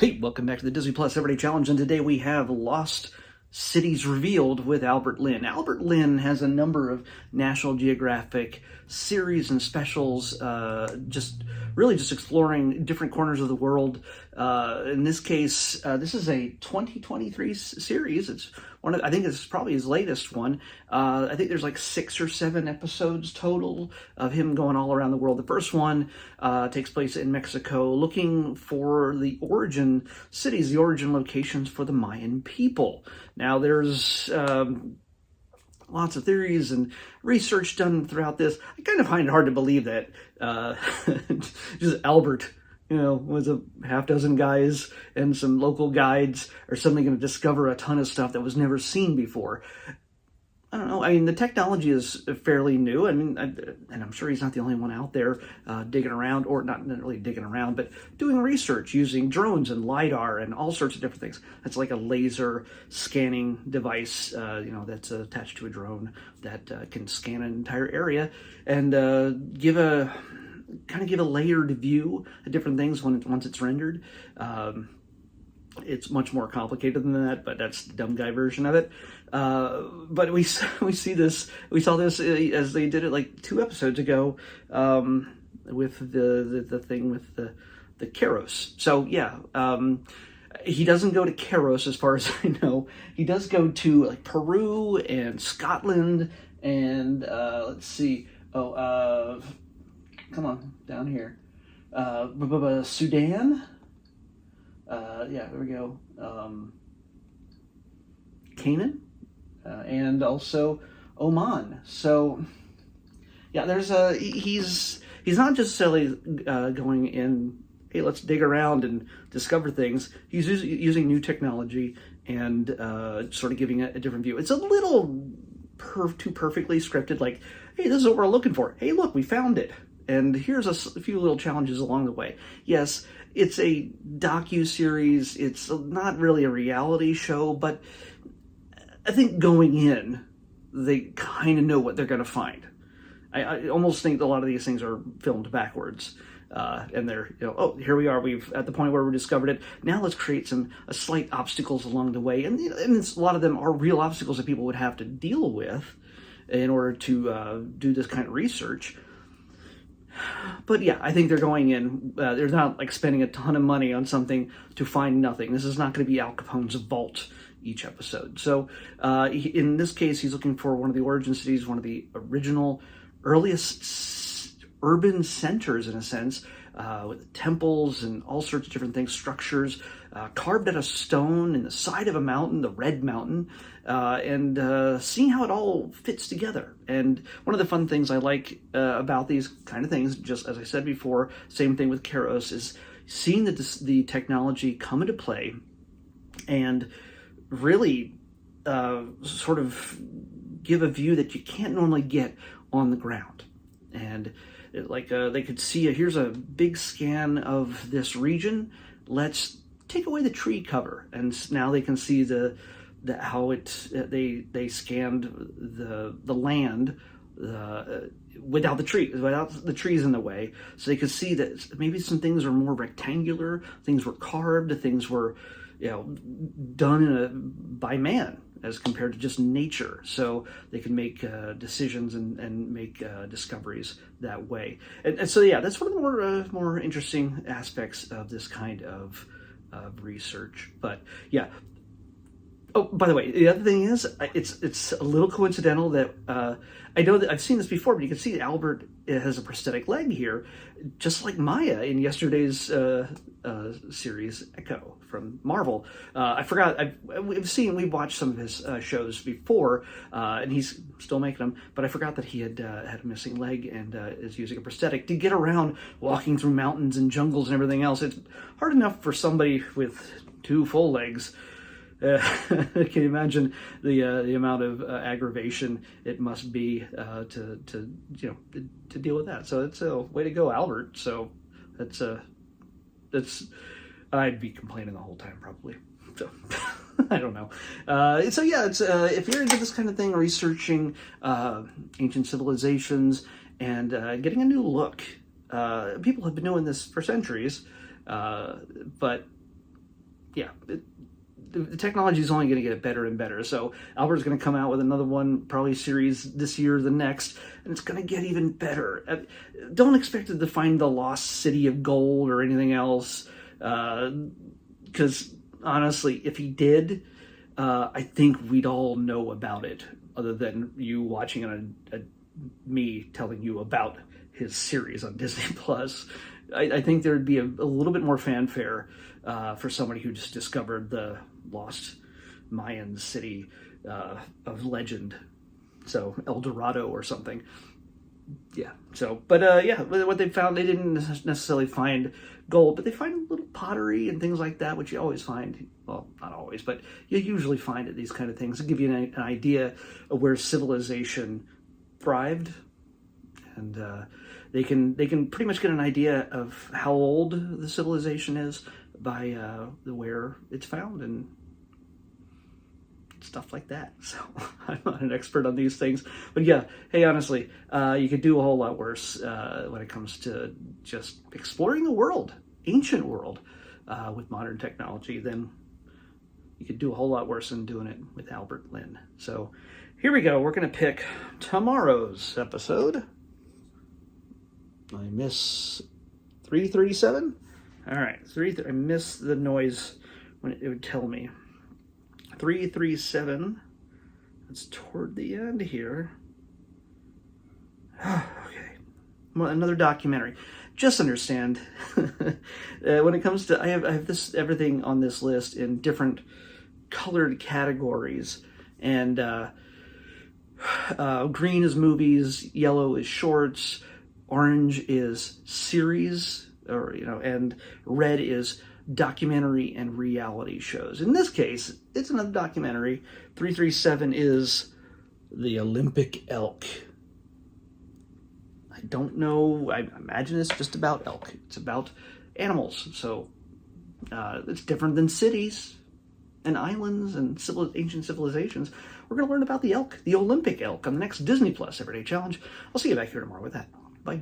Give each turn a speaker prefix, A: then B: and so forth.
A: Hey, welcome back to the Disney Plus Everyday Challenge, and today we have Lost Cities Revealed with Albert Lin. Albert Lin has a number of National Geographic series and specials, just exploring different corners of the world. In this case, this is a 2023 series. It's one of, I think it's probably his latest one. I think there's like 6 or 7 episodes total of him going all around the world. The first one takes place in Mexico, looking for the origin cities, the origin locations for the Mayan people. Now, there's lots of theories and research done throughout this. I kind of find it hard to believe that just Albert, with a half dozen guys and some local guides are suddenly going to discover a ton of stuff that was never seen before. I don't know. I mean, the technology is fairly new. I mean, and I'm sure he's not the only one out there digging around, or not really digging around, but doing research using drones and LiDAR and all sorts of different things. It's like a laser scanning device, that's attached to a drone that can scan an entire area and give a layered view of different things once it's rendered. It's much more complicated than that, but that's the dumb guy version of it. But we saw this as they did it like 2 episodes ago with the thing with the Keros. So yeah, he doesn't go to Keros as far as I know. He does go to like Peru and Scotland and let's see. Come on down here, Sudan. Yeah, there we go. Canaan, and also Oman. So, yeah, there's he's not just silly going in, hey, let's dig around and discover things. He's using new technology and sort of giving a different view. It's a little too perfectly scripted, like, hey, this is what we're looking for. Hey, look, we found it. And here's a few little challenges along the way. Yes, it's a docu-series. It's not really a reality show, but I think going in, they kind of know what they're going to find. I almost think a lot of these things are filmed backwards. And they're, oh, here we are. We've at the point where we discovered it. Now let's create some slight obstacles along the way. And a lot of them are real obstacles that people would have to deal with in order to do this kind of research. But yeah, I think they're going in, they're not like spending a ton of money on something to find nothing. This is not going to be Al Capone's vault each episode. So in this case, he's looking for one of the origin cities, one of the original, earliest urban centers in a sense, with temples and all sorts of different things, structures carved out of stone in the side of a mountain, the Red Mountain, and seeing how it all fits together. And one of the fun things I like about these kind of things, just as I said before, same thing with Keros, is seeing the technology come into play and really sort of give a view that you can't normally get on the ground. And they could see here's a big scan of this region. Let's take away the tree cover, and now they can see how they scanned the land without the trees in the way, so they could see that maybe some things are more rectangular, things were carved, things were done by man as compared to just nature, so they can make decisions and make discoveries that way. And so yeah, that's one of the more interesting aspects of this kind of research. But yeah. Oh, by the way, the other thing is, it's a little coincidental that I know that I've seen this before, but you can see Albert has a prosthetic leg here, just like Maya in yesterday's series Echo from Marvel. I forgot. We've watched some of his shows before, and he's still making them. But I forgot that he had a missing leg and is using a prosthetic to get around, walking through mountains and jungles and everything else. It's hard enough for somebody with 2 full legs. Can you imagine the amount of aggravation it must be to deal with that? So it's a way to go, Albert. So that's I'd be complaining the whole time probably. So I don't know. So yeah, it's if you're into this kind of thing, researching ancient civilizations and getting a new look. People have been doing this for centuries, but yeah, the technology is only going to get better and better. So Albert's going to come out with another one, probably series this year or the next, and it's going to get even better. Don't expect it to find the lost city of gold or anything else, because honestly, if he did, I think we'd all know about it, other than you watching it, me telling you about his series on Disney Plus. I think there'd be a little bit more fanfare for somebody who just discovered the lost Mayan city of legend. So El Dorado or something. Yeah. So, but yeah, what they found, they didn't necessarily find gold, but they find little pottery and things like that, which you always find. Well, not always, but you usually find at these kind of things to give you an idea of where civilization thrived, and they can pretty much get an idea of how old the civilization is by where it's found and stuff like that. So I'm not an expert on these things, but yeah, hey, honestly, you could do a whole lot worse when it comes to just exploring the world, ancient world, with modern technology. Than you could do a whole lot worse than doing it with Albert Lynn. So here we go. We're going to pick tomorrow's episode. I miss 337. All right, I miss the noise when it would tell me. 337. It's toward the end here. Okay. Well, another documentary. Just understand, when it comes to, I have this everything on this list in different colored categories, and green is movies, yellow is shorts, orange is series, or and red is documentary and reality shows. In this case, it's another documentary. 337 is the Olympic elk. I don't know. I imagine it's just about elk. It's about animals. So it's different than cities and islands and ancient civilizations. We're going to learn about the elk, the Olympic elk, on the next Disney Plus Everyday Challenge. I'll see you back here tomorrow with that. Bye.